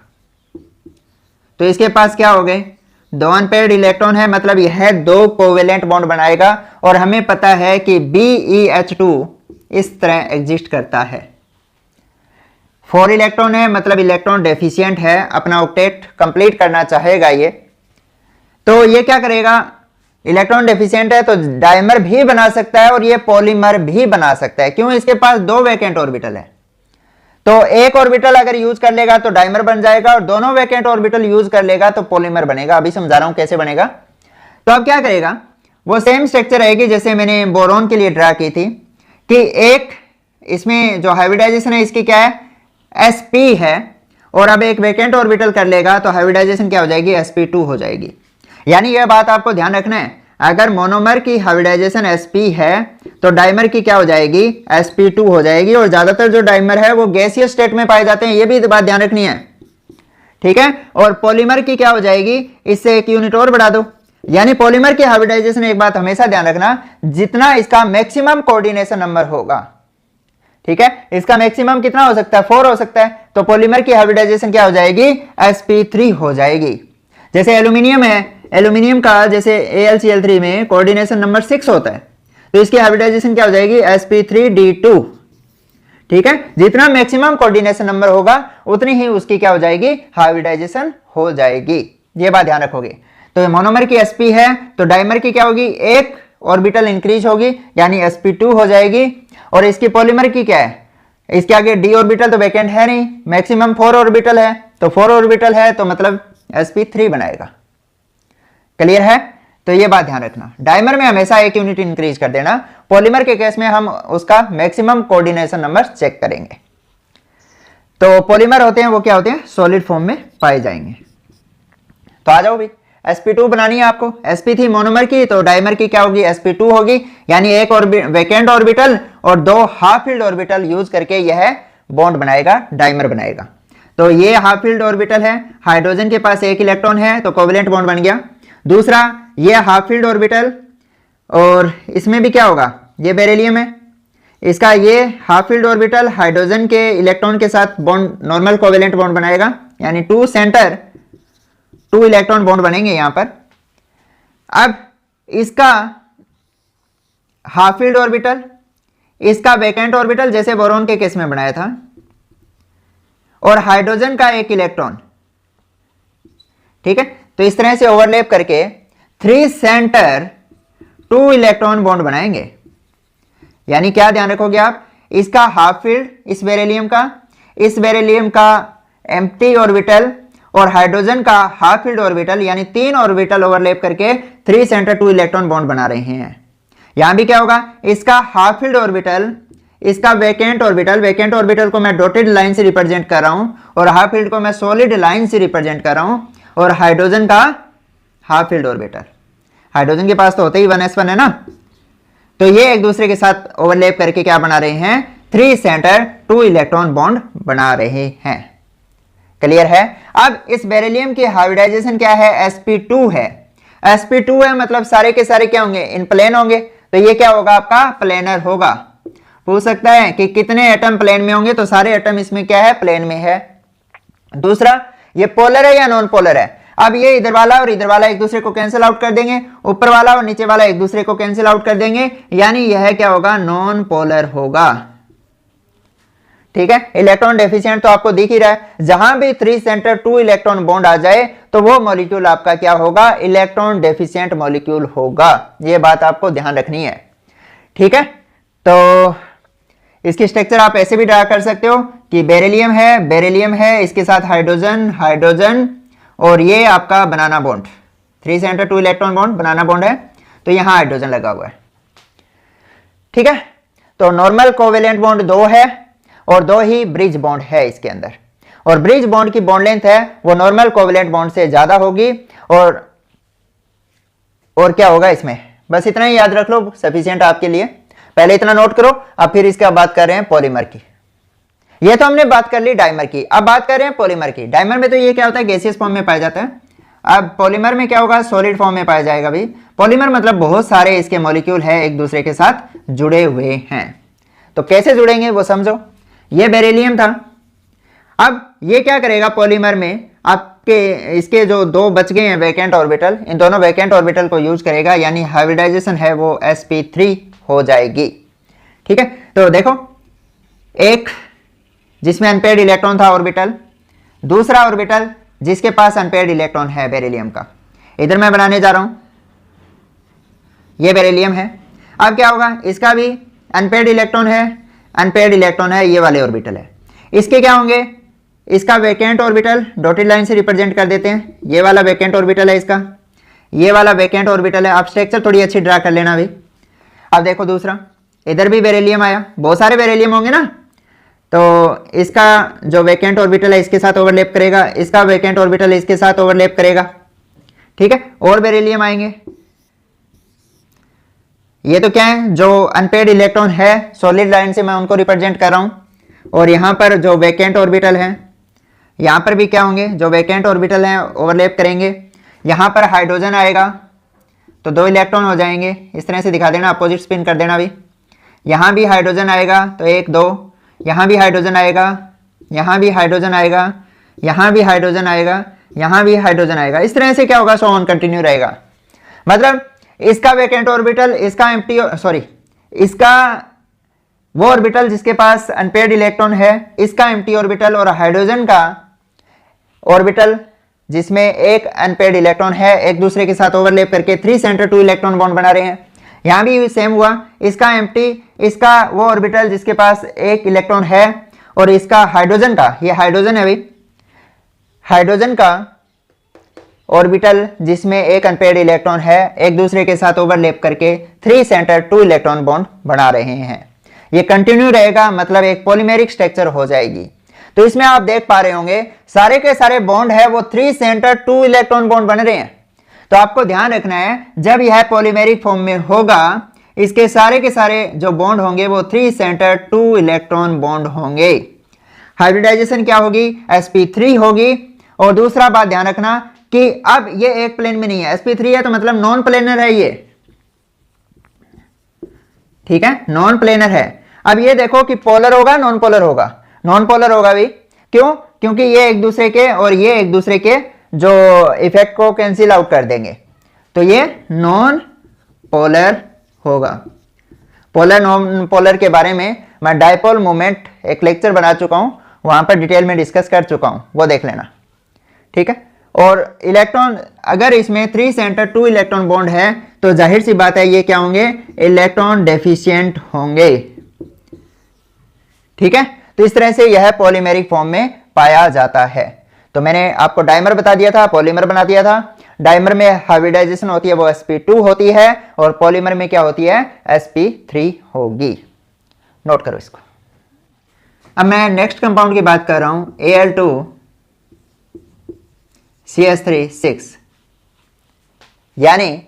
तो इसके पास क्या हो गए, 2 अनपेयर्ड इलेक्ट्रॉन है, मतलब यह 2 कोवेलेंट बॉन्ड बनाएगा, और हमें पता है कि BeH2 इस तरह एग्जिस्ट करता है। 4 इलेक्ट्रॉन है, मतलब इलेक्ट्रॉन डेफिशिएंट है, अपना ऑक्टेट कंप्लीट करना चाहेगा ये, तो ये क्या करेगा, इलेक्ट्रॉन डेफिशिएंट है तो डायमर भी बना सकता है और ये पॉलीमर भी बना सकता है। क्यों, इसके पास 2 वैकेंट ऑर्बिटल है, तो एक ऑर्बिटल अगर यूज कर लेगा तो डायमर बन जाएगा, और दोनों वैकेंट ऑर्बिटल यूज कर लेगा तो पॉलीमर बनेगा। अभी समझा रहा हूं कैसे बनेगा। तो अब क्या करेगा, वो सेम स्ट्रक्चर रहेगी जैसे मैंने बोरोन के लिए ड्रा की थी, कि एक इसमें जो हाइब्रिडाइजेशन है इसकी क्या है, sp है, और अब एक वैकेंट ऑर्बिटल कर लेगा तो हाइब्रिडाइजेशन क्या हो जाएगी, sp2 हो जाएगी। यानी यह बात आपको ध्यान रखना है, अगर मोनोमर की हाइब्रिडाइजेशन sp है तो डाइमर की क्या हो जाएगी, sp2 हो जाएगी। और ज्यादातर जो डाइमर है वो गैसीय स्टेट में पाए जाते हैं, ये भी बात ध्यान रखनी है, ठीक है। और पॉलीमर की क्या हो जाएगी, इससे एक यूनिट और बढ़ा दो। यानी पॉलीमर की हाइब्रिडाइजेशन, एक बात हमेशा ध्यान रखना, जितना इसका मैक्सिमम कोऑर्डिनेशन नंबर होगा, ठीक है, इसका मैक्सिमम कितना हो सकता है, 4 हो सकता है, तो पॉलीमर की हाइब्रिडाइजेशन क्या हो जाएगी, sp3 हो जाएगी। जैसे एल्यूमिनियम है, एल्यूमिनियम का जैसे AlCl3 में कोऑर्डिनेशन नंबर 6 होता है, तो इसकी हाइब्रिडाइजेशन क्या हो जाएगी, sp3d2, ठीक है। जितना मैक्सिमम कोऑर्डिनेशन नंबर होगा उतनी ही उसकी क्या हो जाएगी, हाइब्रिडाइजेशन हो जाएगी। ये बात ध्यान रखोगे। तो मोनोमर की sp है तो डाइमर की क्या होगी, एक ऑर्बिटल इंक्रीज होगी यानी sp2 हो जाएगी। और इसकी पॉलीमर की क्या है, इसके आगे d ऑर्बिटल तो वैकेंट है नहीं, मैक्सिमम 4 ऑर्बिटल है, तो 4 ऑर्बिटल है तो मतलब sp3 बनाएगा। क्लियर है। तो ये बात ध्यान रखना, डाइमर में हमेशा एक यूनिट इंक्रीज कर देना, पॉलीमर के केस में हम उसका मैक्सिमम कोऑर्डिनेशन नंबर चेक करेंगे। तो पॉलीमर होते हैं वो क्या होते हैं, सॉलिड फॉर्म में पाए जाएंगे। तो आ जाओ भाई, sp2 बनानी है आपको। sp थी मोनोमर की, तो डाइमर की क्या होगी, sp2 होगी, यानी एक वैकेंट ऑर्बिटल और 2 हाफ फील्ड ऑर्बिटल यूज करके यह बॉन्ड बनाएगा, डाइमर बनाएगा। तो ये हाफ फील्ड ऑर्बिटल है, हाइड्रोजन के पास एक इलेक्ट्रॉन है तो कोवेलेंट बॉन्ड बन गया। दूसरा ये हाफ फील्ड ऑर्बिटल, और इसमें भी क्या होगा, ये बेरिलियम है, इसका ये हाफ फील्ड ऑर्बिटल हाइड्रोजन के इलेक्ट्रॉन के साथ बॉन्ड, नॉर्मल कोवेलेंट बॉन्ड बनाएगा, यानी 2 सेंटर 2 इलेक्ट्रॉन बॉन्ड बनेंगे यहां पर। अब इसका हाफ फील्ड ऑर्बिटल, इसका वैकेंट ऑर्बिटल जैसे बोरॉन के केस में बनाया था, और हाइड्रोजन का एक इलेक्ट्रॉन, ठीक है। तो इस तरह से ओवरलैप करके 3 सेंटर 2 इलेक्ट्रॉन बॉन्ड बनाएंगे। यानी क्या ध्यान रखोगे आप, इसका हाफ फील्ड इस बेरिलियम का एम्प्टी ऑर्बिटल और हाइड्रोजन का हाफ फील्ड ऑर्बिटल, यानी 3 ऑर्बिटल ओवरलैप करके 3 सेंटर 2 इलेक्ट्रॉन बॉन्ड बना रहे हैं। यहां भी क्या होगा, इसका हाफ फील्ड ऑर्बिटल, इसका वैकेंट ऑर्बिटल को मैं डॉटेड लाइन से रिप्रेजेंट कर रहा हूं, और हाफ फील्ड को मैं सॉलिड लाइन से रिप्रेजेंट कर रहा हूं। और हाइड्रोजन का हाफ फील्ड ऑर्बिटल, हाइड्रोजन के पास तो होते ही 1s1 है ना, तो ये एक दूसरे के साथ ओवरलैप करके क्या बना रहे हैं, 3 सेंटर 2 इलेक्ट्रॉन बॉन्ड बना रहे हैं। क्लियर है। अब इस बेरिलियम की हाइब्रिडाइजेशन क्या है, sp2 है। sp2 है मतलब सारे के सारे क्या होंगे, इन प्लेन होंगे, तो ये क्या होगा, आपका प्लेनर होगा। पूछ सकता है कि कितने एटम प्लेन में होंगे, तो सारे एटम इसमें क्या है, प्लेन में है। दूसरा, ये पोलर है या नॉन पोलर है। अब ये इधर वाला और इधर वाला एक दूसरे को कैंसिल आउट कर देंगे, ऊपर वाला और नीचे वाला एक दूसरे को कैंसिल आउट कर देंगे, यानी यह क्या होगा, नॉन पोलर होगा। ठीक है, इलेक्ट्रॉन डेफिशिएंट तो आपको दिख ही रहा है, जहां भी 3 सेंटर 2 इलेक्ट्रॉन बॉन्ड आ जाए तो वो मॉलिक्यूल आपका क्या होगा, इलेक्ट्रॉन डेफिशिएंट मॉलिक्यूल होगा। ये बात आपको ध्यान रखनी है। ठीक है, तो इसकी स्ट्रक्चर आप ऐसे भी ड्रा कर सकते हो कि बेरिलियम है, इसके साथ हाइड्रोजन और ये आपका बनाना बॉन्ड, 3 सेंटर 2 इलेक्ट्रॉन बॉन्ड बनाना बॉन्ड है, तो यहां हाइड्रोजन लगा हुआ है। ठीक है, तो नॉर्मल कोवेलेंट बॉन्ड 2 है और 2 ही ब्रिज बॉन्ड है इसके अंदर, और ब्रिज बॉन्ड की बॉन्ड लेंथ है वो नॉर्मल कोवेलेंट बॉन्ड से ज्यादा होगी। और क्या होगा इसमें, बस इतना ही याद रख लो, सफिशिएंट आपके लिए। पहले इतना नोट करो, अब फिर इसका बात कर रहे हैं पॉलीमर की। ये तो हमने बात कर ली डाइमर की, अब बात कर रहे हैं पॉलीमर की। डाइमर में तो ये क्या होता है, गैसियस फॉर्म में पाया जाता है। अब पॉलीमर में क्या होगा, सॉलिड फॉर्म में पाया जाएगा। भाई पॉलीमर मतलब बहुत सारे इसके मॉलिक्यूल है एक दूसरे के साथ जुड़े हुए हैं। तो कैसे जुड़ेंगे वो समझो। ये बेरिलियम था, अब ये क्या करेगा पॉलीमर में, आपके इसके जो 2 बच गए हैं वैकेंट ऑर्बिटल, इन दोनों वैकेंट ऑर्बिटल को यूज करेगा, यानी हाइब्रिडाइजेशन है वो sp3 हो जाएगी। ठीक है, तो देखो, एक जिसमें अनपेयर्ड इलेक्ट्रॉन था ऑर्बिटल, दूसरा ऑर्बिटल जिसके पास अनपेयर्ड इलेक्ट्रॉन है बेरिलियम का, इधर मैं बनाने जा रहा हूं, ये बेरिलियम है। अब क्या होगा, इसका भी अनपेयर्ड इलेक्ट्रॉन है, ये वाले ऑर्बिटल है। इसके क्या होंगे, इसका वैकेंट ऑर्बिटल डॉटेड लाइन से रिप्रेजेंट कर देते हैं, ये वाला वैकेंट ऑर्बिटल है इसका, ये वाला वैकेंट ऑर्बिटल है। आप स्ट्रक्चर थोड़ी अच्छी ड्रा कर लेना भाई। अब देखो दूसरा, इधर भी बेरिलियम आया, बहुत सारे बेरिलियम होंगे ना, तो इसका जो वैकेंट ऑर्बिटल है इसके साथ ओवरलैप करेगा, इसका वैकेंट ऑर्बिटल इसके साथ ओवरलैप करेगा। ठीक है, और बेरिलियम आएंगे। ये तो क्या है, जो अनपेड इलेक्ट्रॉन है सॉलिड लाइन से मैं उनको रिप्रेजेंट कर रहा हूं, और यहां पर जो वैकेंट ऑर्बिटल है, यहां पर भी क्या होंगे, जो वैकेंट ऑर्बिटल हैं ओवरलैप करेंगे। यहां पर हाइड्रोजन आएगा तो 2 इलेक्ट्रॉन हो जाएंगे, इस तरह से दिखा देना, अपोजिट स्पिन कर देना भी। यहां भी हाइड्रोजन आएगा तो 1 2, यहां भी हाइड्रोजन आएगा, यहां भी हाइड्रोजन आएगा, यहां भी हाइड्रोजन आएगा, यहां भी हाइड्रोजन आएगा। इस तरह से क्या होगा, सो ऑन कंटिन्यू रहेगा। मतलब इसका वैकेंट ऑर्बिटल, इसका एम्प्टी, सॉरी इसका वो ऑर्बिटल जिसके पास अनपेयर्ड इलेक्ट्रॉन है, इसका एम्प्टी ऑर्बिटल, और हाइड्रोजन का ऑर्बिटल जिसमें एक अनपेयर्ड इलेक्ट्रॉन है, एक दूसरे के साथ ओवरलैप करके 3 सेंटर 2 इलेक्ट्रॉन बॉन्ड बना रहे हैं। यहां भी सेम हुआ, इसका एम्प्टी, इसका वो ऑर्बिटल जिसके पास एक इलेक्ट्रॉन है, और इसका हाइड्रोजन का, ये हाइड्रोजन है भाई, हाइड्रोजन का ऑर्बिटल जिसमें एक अनपेयर्ड इलेक्ट्रॉन है, एक दूसरे के साथ ओवरलैप करके 3 सेंटर 2 इलेक्ट्रॉन बॉन्ड बना रहे हैं। ये कंटिन्यू रहेगा, मतलब एक पॉलीमेरिक स्ट्रक्चर हो जाएगी। तो इसमें आप देख पा रहे होंगे सारे के सारे बॉन्ड है वो 3 सेंटर 2 इलेक्ट्रॉन बॉन्ड बन रहे हैं। तो आपको ध्यान रखना है, जब यह पॉलीमेरिक फॉर्म में होगा, इसके सारे के सारे जो बॉन्ड होंगे वो 3 सेंटर 2 इलेक्ट्रॉन बॉन्ड होंगे। हाइब्रिडाइजेशन क्या होगी, sp3 होगी। और दूसरा बात ध्यान रखना कि अब ये एक प्लेन में नहीं है, sp3 है तो मतलब नॉन प्लेनर है ये, ठीक है, नॉन प्लेनर है। अब ये देखो कि पोलर होगा नॉन पोलर होगा, नॉन पोलर होगा भी, क्यों, क्योंकि ये एक दूसरे के और ये एक दूसरे के जो इफेक्ट को कैंसिल आउट कर देंगे, तो ये नॉन पोलर होगा। पोलर नॉन पोलर के बारे में मैं डायपोल मोमेंट एक लेक्चर बना चुका हूं, वहां पर डिटेल में डिस्कस कर चुका हूं, वो देख लेना, ठीक है। और इलेक्ट्रॉन अगर इसमें 3 सेंटर 2 इलेक्ट्रॉन बॉन्ड है तो जाहिर सी बात है ये क्या होंगे, इलेक्ट्रॉन डेफिशिएंट होंगे, ठीक है। तो इस तरह से यह पॉलीमेरिक फॉर्म में पाया जाता है। तो मैंने आपको डाइमर बता दिया था, पॉलीमर बना दिया था। डाइमर में हाइब्रिडाइजेशन होती है वो sp2 होती है, और पॉलीमर में क्या होती है, sp3 होगी। नोट करो इसको। अब मैं नेक्स्ट कंपाउंड की बात कर रहा हूं, Al2CH3 6, यानी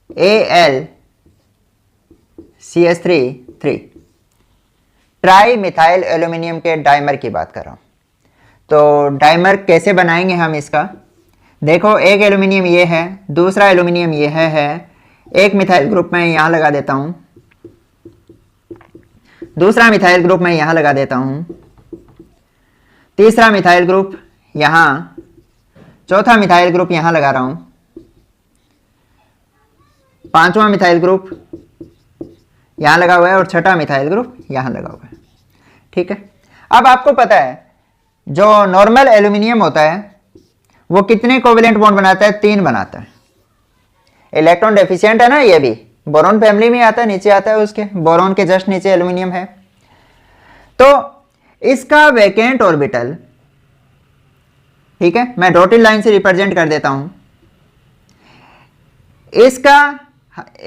AlCH3 3, ट्राई मिथाइल एल्यूमिनियम के डाइमर की बात कर रहा हूं। तो डाइमर कैसे बनाएंगे हम इसका, देखो एक एल्यूमिनियम ये है, दूसरा एल्यूमिनियम ये है, एक मिथाइल ग्रुप मैं यहां लगा देता हूं, दूसरा मिथाइल ग्रुप मैं यहां लगा देता हूं, तीसरा मिथाइल ग्रुप यहां, चौथा मिथाइल ग्रुप यहां लगा रहा हूं, पांचवा मिथाइल ग्रुप यहां लगा हुआ है, और छठा मिथाइल ग्रुप यहां लगा हुआ है, ठीक है। अब आपको पता है जो नॉर्मल एल्यूमिनियम होता है वो कितने कोवेलेंट बॉन्ड बनाता है, 3 बनाता है। इलेक्ट्रॉन डेफिशिएंट है ना, ये भी बोरॉन फैमिली में आता है, नीचे आता है उसके, बोरॉन के जस्ट नीचे एल्यूमिनियम है। तो इसका वैकेंट ऑर्बिटल, ठीक है, मैं डॉटेड लाइन से रिप्रेजेंट कर देता हूं, इसका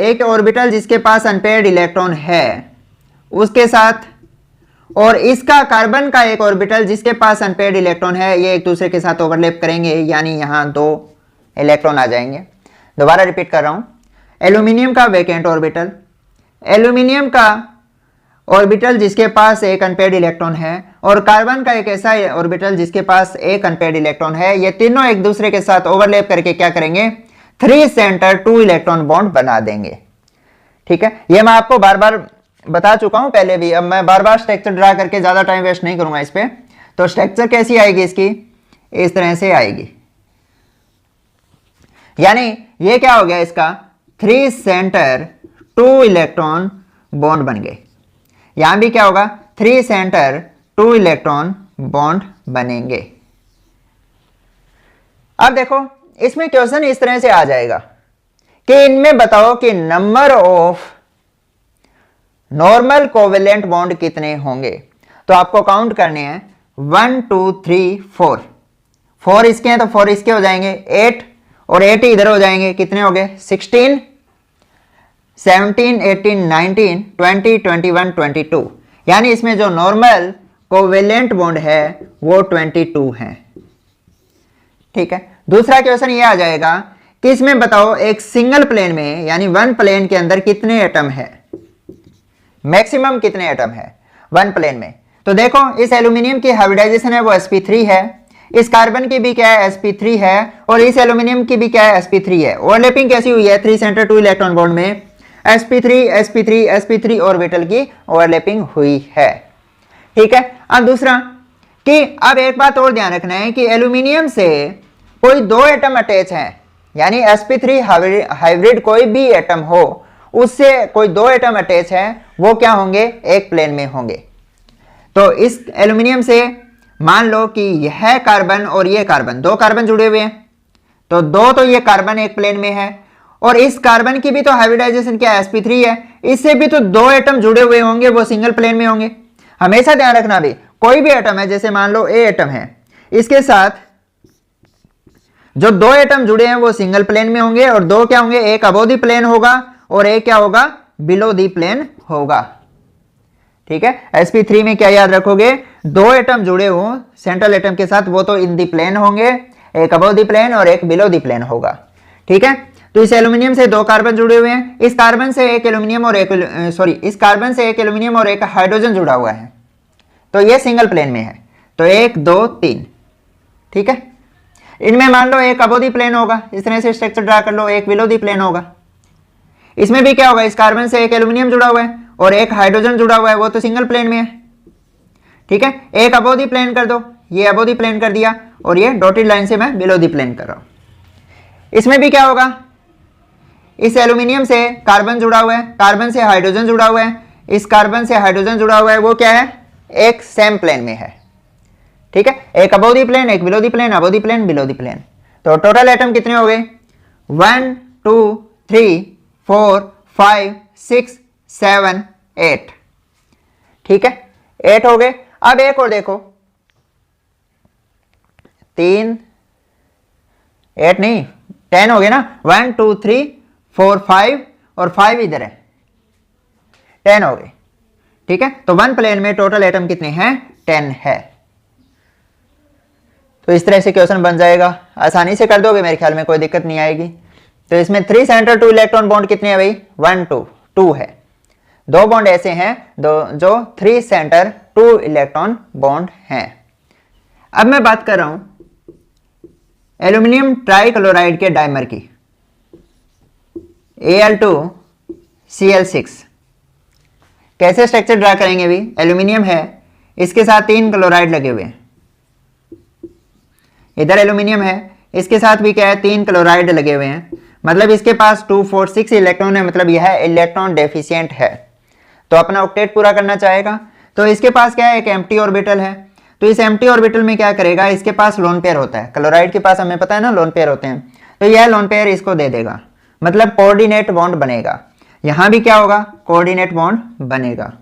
एक ऑर्बिटल जिसके पास अनपेयर्ड इलेक्ट्रॉन है उसके साथ, और इसका कार्बन का एक ऑर्बिटल जिसके पास अनपेयर्ड इलेक्ट्रॉन है, ये एक दूसरे के साथ ओवरलैप करेंगे, यानी यहां 2 इलेक्ट्रॉन आ जाएंगे। दोबारा रिपीट कर रहा हूं, एल्यूमिनियम का वैकेंट ऑर्बिटल, एल्यूमिनियम का ऑर्बिटल जिसके पास एक अनपेयर्ड इलेक्ट्रॉन है, और कार्बन का एक ऐसा ऑर्बिटल जिसके पास एक अनपेयर्ड इलेक्ट्रॉन है, ये तीनों एक दूसरे के साथ ओवरलैप करके क्या करेंगे, 3 सेंटर 2 इलेक्ट्रॉन बॉन्ड बना देंगे, ठीक है। ये मैं आपको बार बार बता चुका हूं पहले भी, अब मैं बार बार स्ट्रक्चर ड्रा करके ज्यादा टाइम वेस्ट नहीं करूंगा इस पे। तो स्ट्रक्चर कैसी आएगी इसकी, इस तरह से आएगी, यानी ये क्या हो गया, इसका 3 सेंटर 2 इलेक्ट्रॉन बॉन्ड बन गए। यहां भी क्या होगा, 3 सेंटर 2 इलेक्ट्रॉन बॉन्ड बनेंगे। अब देखो इसमें क्वेश्चन इस तरह से आ जाएगा कि इनमें बताओ कि number of normal covalent bond कितने होंगे। तो आपको काउंट करने हैं 1 2 3 4, 4 इसके हैं तो 4 इसके हो जाएंगे, 8 और 8 इधर हो जाएंगे, कितने हो गए, 16 17 18 19 20 21 22, यानी इसमें जो नॉर्मल कोवेलेंट बॉन्ड है वो 22 है, ठीक है। दूसरा क्वेश्चन ये आ जाएगा कि इसमें बताओ एक सिंगल प्लेन में यानी वन प्लेन के अंदर कितने एटम है, मैक्सिमम कितने एटम है वन प्लेन में। तो देखो इस एल्यूमिनियम की हाइब्रिडाइजेशन है वो sp3 है, इस कार्बन की भी क्या है sp3 है, और इस एल्यूमिनियम की भी क्या है sp3 है। ओवरलैपिंग कैसी हुई है 3 सेंटर 2 इलेक्ट्रॉन बॉन्ड में sp3 sp3 sp3 ऑर्बिटल की ओवरलैपिंग हुई है। ठीक है। अब दूसरा कि अब एक बात और ध्यान रखना है कि एल्यूमिनियम से कोई दो एटम अटैच हैं, यानी sp3 हाइब्रिड कोई भी एटम हो उससे कोई दो एटम अटैच है, वो क्या होंगे एक प्लेन में होंगे। तो इस एल्यूमिनियम से मान लो कि यह कार्बन और ये कार्बन, दो कार्बन जुड़े हुए हैं, तो दो तो ये कार्बन एक प्लेन में है, और इस कार्बन की भी तो हाइब्रिडाइजेशन क्या है sp3 है, इससे भी तो दो एटम जुड़े हुए होंगे, वो सिंगल प्लेन में होंगे। हमेशा ध्यान रखना भी कोई भी एटम है, जैसे मान लो ए एटम है, इसके साथ जो दो एटम जुड़े हैं वो सिंगल प्लेन में होंगे, और दो क्या होंगे, एक अबोव द प्लेन होगा और एक क्या होगा बिलो द प्लेन होगा। ठीक है। sp3 में क्या याद रखोगे, दो एटम जुड़े हो सेंट्रल एटम के साथ, वो तो इन द प्लेन होंगे, एक अबोव द प्लेन और एक बिलो द प्लेन होगा। ठीक है। तो इस एल्यूमिनियम से दो कार्बन जुड़े हुए हैं, इस कार्बन से एक एल्यूमिनियम और इस कार्बन से एक एल्यूमिनियम और एक हाइड्रोजन जुड़ा हुआ है, तो ये सिंगल प्लेन में है, तो 1 2 3। ठीक है। इनमें मान लो एक अबोव द प्लेन होगा, इस तरह से स्ट्रक्चर ड्रा कर लो, एक बिलो द प्लेन होगा। इसमें भी क्या होगा, इस कार्बन से एक एल्यूमिनियम जुड़ा हुआ है और एक हाइड्रोजन जुड़ा हुआ है, वो तो सिंगल प्लेन में है। ठीक है। एक अबोव द प्लेन कर दो, ये अबोव द प्लेन कर दिया, और ये डॉटेड लाइन से मैं बिलो द प्लेन कर रहा हूं। इसमें भी क्या होगा, इस एल्यूमिनियम से कार्बन जुड़ा हुआ है, कार्बन से हाइड्रोजन जुड़ा हुआ है, इस कार्बन से हाइड्रोजन जुड़ा हुआ है, वो क्या है एक सेम प्लेन में है। ठीक है। एक अबोव द प्लेन, एक below the plane, above the plane, below the plane. तो टोटल एटम कितने हो गए 1 2 3 4 5 6 7 8। ठीक है, 8 हो गए। अब एक और देखो, 3 8 नहीं 10 हो गए ना, 1 2 3 4 5 और 5 इधर है, 10 हो गए। ठीक है। तो वन प्लेन में टोटल एटम कितने हैं 10 है। तो इस तरह से क्वेश्चन बन जाएगा, आसानी से कर दोगे, मेरे ख्याल में कोई दिक्कत नहीं आएगी। तो इसमें 3 सेंटर 2 इलेक्ट्रॉन बॉन्ड कितने हैं भाई 1 2 2 है। दो बॉन्ड ऐसे हैं जो 3 सेंटर 2 इलेक्ट्रॉन बॉन्ड हैं। अब मैं बात कर रहा हूं एल्यूमिनियम ट्राइक्लोराइड के डाइमर की, Al2Cl6। कैसे स्ट्रक्चर ड्रा करेंगे भी, एल्यूमिनियम है, इसके साथ 3 क्लोराइड लगे हुए हैं, इधर एल्यूमिनियम है, इसके साथ भी क्या है 3 क्लोराइड लगे हुए हैं, मतलब इसके पास 2 4 6 इलेक्ट्रॉन है, मतलब यह इलेक्ट्रॉन डेफिशिएंट है, तो अपना ऑक्टेट पूरा करना चाहेगा। तो इसके पास क्या है एक एम्प्टी ऑर्बिटल है, तो इस एम्प्टी ऑर्बिटल में क्या करेगा, इसके पास लोन पेयर होता है, क्लोराइड के पास हमें पता है ना लोन पेयर होते हैं, तो यह लोन पेयर इसको दे देगा, मतलब कोऑर्डिनेट बॉन्ड बनेगा। यहां भी क्या होगा कोऑर्डिनेट बॉन्ड बनेगा।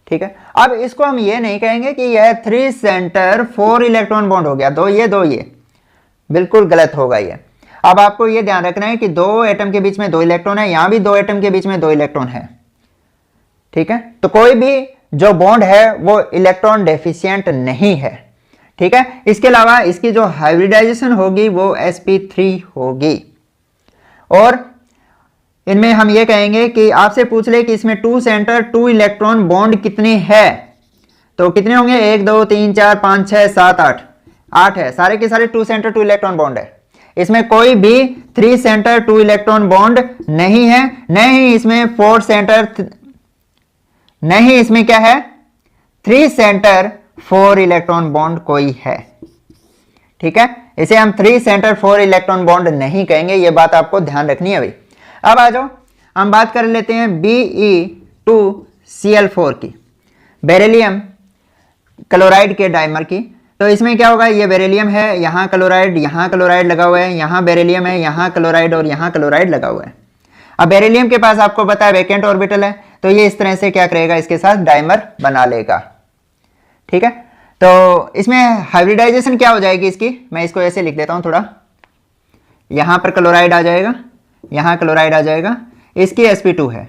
ठीक है। अब इसको हम ये नहीं कहेंगे कि यह 3 सेंटर 4 इलेक्ट्रॉन बॉन्ड हो गया, दो ये, बिल्कुल गलत होगा ये। अब आपको ये ध्यान रखना है कि दो एटम के बीच में 2 इलेक्ट्रॉन है, यहां भी 2 एटम के बीच में 2 इलेक्ट्रॉन है। ठीक है। तो कोई भी जो बॉन्ड है वो इलेक्ट्रॉन डेफिशिएंट नहीं है। ठीक है। इसके अलावा इसकी जो हाइब्रिडाइजेशन होगी वो sp3 होगी, और इनमें हम ये कहेंगे कि आपसे पूछ ले कि इसमें 2 सेंटर 2 इलेक्ट्रॉन बॉन्ड कितने हैं, तो कितने होंगे 1 2 3 4 5 6 7 8 8 है, सारे के सारे 2 सेंटर 2 इलेक्ट्रॉन बॉन्ड है। इसमें कोई भी 3 सेंटर 2 इलेक्ट्रॉन बॉन्ड नहीं है, नहीं इसमें 4 सेंटर, नहीं इसमें क्या है 3 सेंटर 4 इलेक्ट्रॉन बॉन्ड कोई है। ठीक है। इसे हम 3 सेंटर 4 इलेक्ट्रॉन बॉन्ड नहीं कहेंगे, ये बात आपको ध्यान रखनी है भाई। अब आ जाओ हम बात कर लेते हैं Be2Cl4 की, बेरिलियम क्लोराइड के डाइमर की। तो इसमें क्या होगा, ये बेरिलियम है, यहाँ क्लोराइड लगा हुआ है, यहाँ बेरिलियम है, यहाँ क्लोराइड और यहाँ क्लोराइड लगा हुआ है। अब बेरिलियम के पास आपको पता है वैकेंट ऑर्बिटल है, तो ये इस तरह से क्या करेगा इसके साथ डाइमर बना लेगा। ठीक है। तो इसमें हाइब्रिडाइजेशन क्या हो जाएगी इसकी, मैं इसको ऐसे लिख देता हूँ थोड़ा, यहाँ पर क्लोराइड आ जाएगा, यहाँ क्लोराइड आ जाएगा, इसकी sp2 है,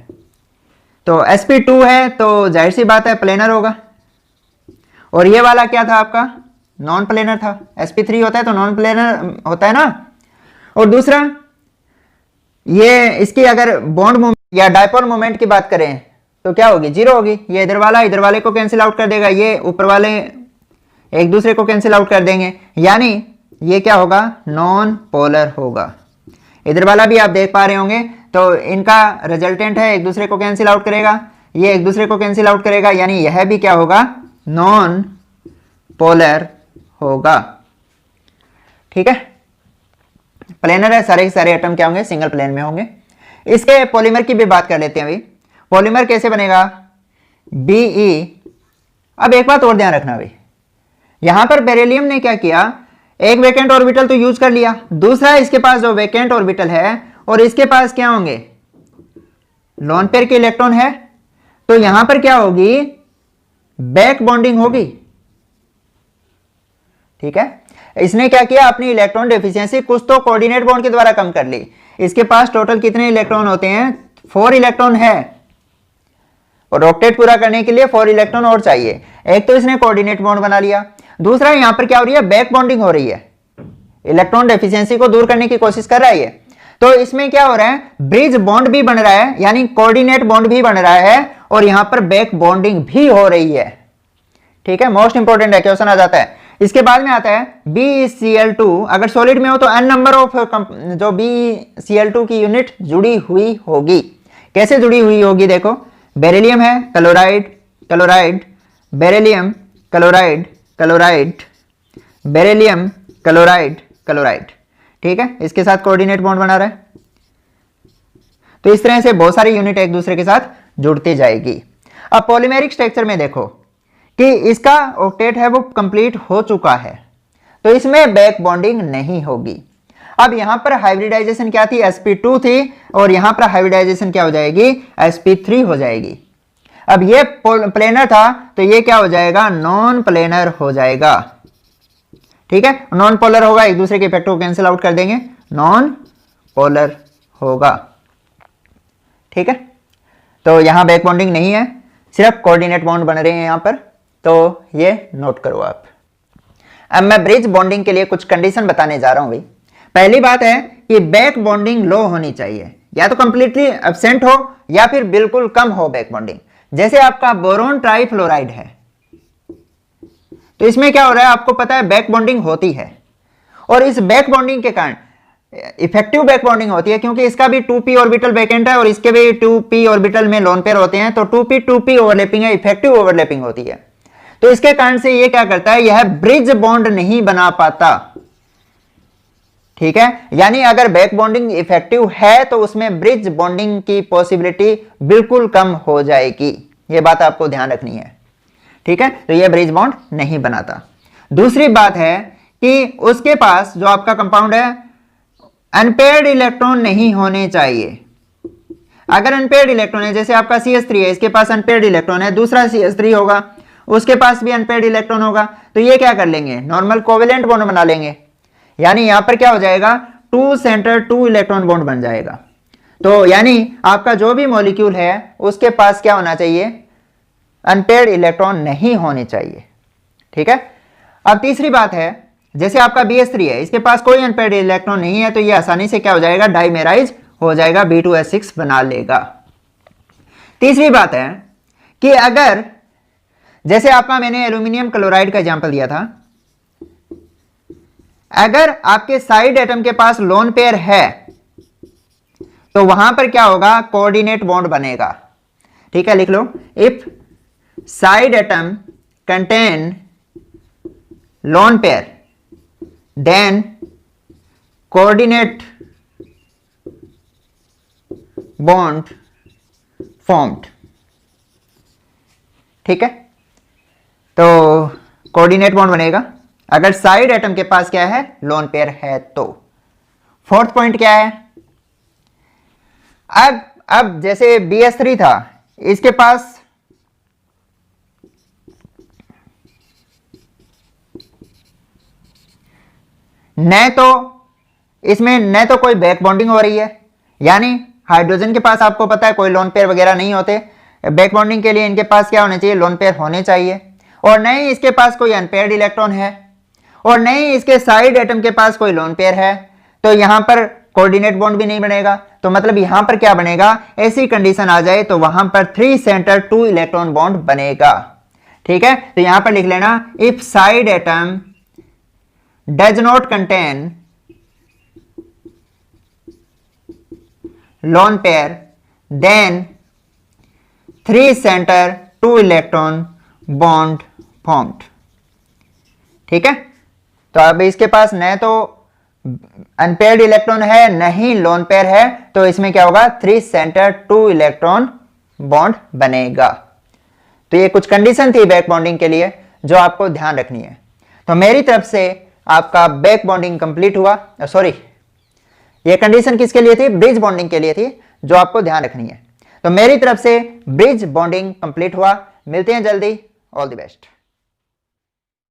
तो sp2 है तो जाहिर सी बात है प्लेनर होगा, और ये वाला क्या था आपका नॉन प्लेनर था, sp3 होता है तो नॉन प्लेनर होता है ना, और दूसरा ये इसकी अगर बॉन्ड मोमेंट या डायपोल मोमेंट की बात करें तो क्या होगी, जीरो होगी। ये इधर वाले को कैंसिल आउट कर देगा, ये ऊपर वाले एक दूसरे को कैंसिल आउट कर देंगे, यानी ये क्या होगा, नॉन पोलर होगा। इधर वाला भी आप देख पा रहे होंगे, तो इनका रिजल्टेंट है एक दूसरे को कैंसिल आउट करेगा, ये एक दूसरे को कैंसिल आउट करेगा, यानी यह भी क्या होगा, नॉन पोलर होगा। ठीक है, प्लेनर है, सारे के सारे एटम क्या होंगे, सिंगल प्लेन में होंगे। इसके पॉलीमर की भी बात कर लेते हैं भाई। पॉलीमर कैसे बनेगा, Be। अब एक बात और ध्यान रखना भाई, यहां पर बेरिलियम ने क्या किया, एक वैकेंट ऑर्बिटल तो यूज कर लिया, दूसरा इसके पास जो वैकेंट ऑर्बिटल है और इसके पास क्या होंगे, लोन पेयर के इलेक्ट्रॉन है, तो यहां पर क्या होगी, बैक बॉन्डिंग होगी। ठीक है, इसने क्या किया, अपनी इलेक्ट्रॉन डेफिशिएंसी कुछ तो कोऑर्डिनेट बॉन्ड के द्वारा कम कर ली। इसके पास टोटल कितने इलेक्ट्रॉन होते हैं, 4 इलेक्ट्रॉन है, और ऑक्टेट पूरा करने के लिए 4 इलेक्ट्रॉन और चाहिए। एक तो इसने कोऑर्डिनेट बॉन्ड बना लिया, दूसरा यहां पर क्या हो रही है, बैक बॉन्डिंग हो रही है, इलेक्ट्रॉन डेफिशिएंसी को दूर करने की कोशिश कर रहा है ये। तो इसमें क्या हो रहा है, ब्रिज बॉन्ड भी बन रहा है, यानी कोऑर्डिनेट बॉन्ड भी बन रहा है, और यहां पर बैक बॉन्डिंग भी हो रही है। ठीक है, मोस्ट इंपॉर्टेंट है, क्वेश्चन आ जाता है। इसके बाद में आता है BeCl2, अगर सॉलिड में हो तो n नंबर ऑफ जो BeCl2 की यूनिट जुड़ी हुई होगी। कैसे जुड़ी हुई होगी, देखो बेरिलियम है, chloride chloride, beryllium chloride chloride, beryllium chloride chloride. ठीक है, इसके साथ कोऑर्डिनेट बॉन्ड बना रहा है, तो इस तरह से बहुत सारी यूनिट एक दूसरे के साथ जुड़ती जाएगी। अब पॉलीमेरिक स्ट्रक्चर में देखो कि इसका ऑक्टेट है वो कंप्लीट हो चुका है, तो इसमें बैक बॉन्डिंग नहीं होगी। अब यहां पर हाइब्रिडाइजेशन क्या थी, sp2 थी, और यहां पर हाइब्रिडाइजेशन क्या हो जाएगी, sp3 हो जाएगी। अब ये प्लेनर था, तो ये क्या हो जाएगा, नॉन प्लेनर हो जाएगा। ठीक है, नॉन पोलर होगा, एक दूसरे के इफेक्ट को कैंसिल आउट कर देंगे, नॉन पोलर होगा। ठीक है, तो यहां बैक बॉन्डिंग नहीं है, सिर्फ कोऑर्डिनेट बॉन्ड बन रहे हैं यहां पर, तो ये नोट करो आप। अब मैं ब्रिज बॉन्डिंग के लिए कुछ कंडीशन बताने जा रहा हूं भाई। पहली बात है कि बैक बॉन्डिंग लो होनी चाहिए, या तो कंप्लीटली एब्सेंट हो या फिर बिल्कुल कम हो बैक बॉन्डिंग। जैसे आपका बोरोन ट्राइफ्लोराइड है, तो इसमें क्या हो रहा है, आपको पता है बैक बॉन्डिंग होती है, और इस बैक बॉन्डिंग के कारण इफेक्टिव बैक बॉन्डिंग होती है, क्योंकि इसका भी 2p ऑर्बिटल वैकेंट है और इसके भी 2p ऑर्बिटल में लोन पेयर होते हैं, तो 2p ओवरलैपिंग है, इफेक्टिव ओवरलैपिंग होती है। तो इसके कारण से ये क्या करता है, यह ब्रिज बॉन्ड नहीं बना पाता। ठीक है, यानी अगर बैक बॉन्डिंग इफेक्टिव है तो उसमें ब्रिज बॉन्डिंग की पॉसिबिलिटी बिल्कुल कम हो जाएगी, ये बात आपको ध्यान रखनी है। ठीक है, तो यह ब्रिज बॉन्ड नहीं बनाता। दूसरी बात है कि उसके पास जो आपका कंपाउंड है, अनपेयर्ड इलेक्ट्रॉन नहीं होने चाहिए। अगर अनपेयर्ड इलेक्ट्रॉन है, जैसे आपका CH3 है, इसके पास अनपेयर्ड इलेक्ट्रॉन है, दूसरा CH3 होगा, उसके पास भी अनपेयर्ड इलेक्ट्रॉन होगा, तो ये क्या कर लेंगे, नॉर्मल कोवेलेंट बॉन्ड बना लेंगे, यानी यहां पर क्या हो जाएगा, 2 सेंटर 2 इलेक्ट्रॉन बॉन्ड बन जाएगा। तो यानी आपका जो भी मॉलिक्यूल है उसके पास क्या होना चाहिए, अनपेयर्ड इलेक्ट्रॉन नहीं होने चाहिए। ठीक है, अब तीसरी बात है, जैसे आपका BH3 है, इसके पास कोई अनपेयर्ड इलेक्ट्रॉन नहीं है, तो ये आसानी से क्या हो जाएगा, डाइमेराइज हो जाएगा, B2S6 बना लेगा। तीसरी बात है कि अगर जैसे आपका मैंने एल्यूमिनियम क्लोराइड का एग्जांपल दिया था, अगर आपके साइड एटम के पास लोन पेयर है तो वहां पर क्या होगा, कोऑर्डिनेट बॉन्ड बनेगा। ठीक है, लिख लो, if side atom contain lone pair then coordinate bond formed. ठीक है, तो कोऑर्डिनेट बॉन्ड बनेगा अगर साइड एटम के पास क्या है, लोन पेयर है। तो फोर्थ पॉइंट क्या है, अब जैसे BH3 था, इसके पास न तो इसमें न तो कोई बैक बॉन्डिंग हो रही है, यानी हाइड्रोजन के पास आपको पता है कोई लोन पेयर वगैरह नहीं होते, बैक बॉन्डिंग के लिए इनके पास क्या होने चाहिए, लोन पेयर होने चाहिए, और न ही इसके पास कोई अनपेयर्ड इलेक्ट्रॉन है, और न ही इसके साइड एटम के पास कोई लोन पेयर है। तो यहां पर कोऑर्डिनेट बॉन्ड भी नहीं बनेगा। तो मतलब यहां पर क्या बनेगा, ऐसी कंडीशन आ जाए तो वहां पर 3 सेंटर 2 इलेक्ट्रॉन बॉन्ड बनेगा। ठीक है, तो यहां पर लिख लेना, if side atom does not contain lone pair then 3 center 2 electron bond formed। ठीक है, तो अब इसके पास न तो अनपेयर्ड इलेक्ट्रॉन है न ही लोन पेयर है, तो इसमें क्या होगा, 3 सेंटर 2 इलेक्ट्रॉन बॉन्ड बनेगा। तो ये कुछ कंडीशन थी बैक बॉन्डिंग के लिए जो आपको ध्यान रखनी है। तो मेरी तरफ से आपका बैक बॉन्डिंग कंप्लीट हुआ। सॉरी, ये कंडीशन किसके लिए थी, ब्रिज बॉन्डिंग के लिए थी, जो आपको ध्यान रखनी है। तो मेरी तरफ से ब्रिज बॉन्डिंग कंप्लीट हुआ। मिलते हैं जल्दी, ऑल द बेस्ट।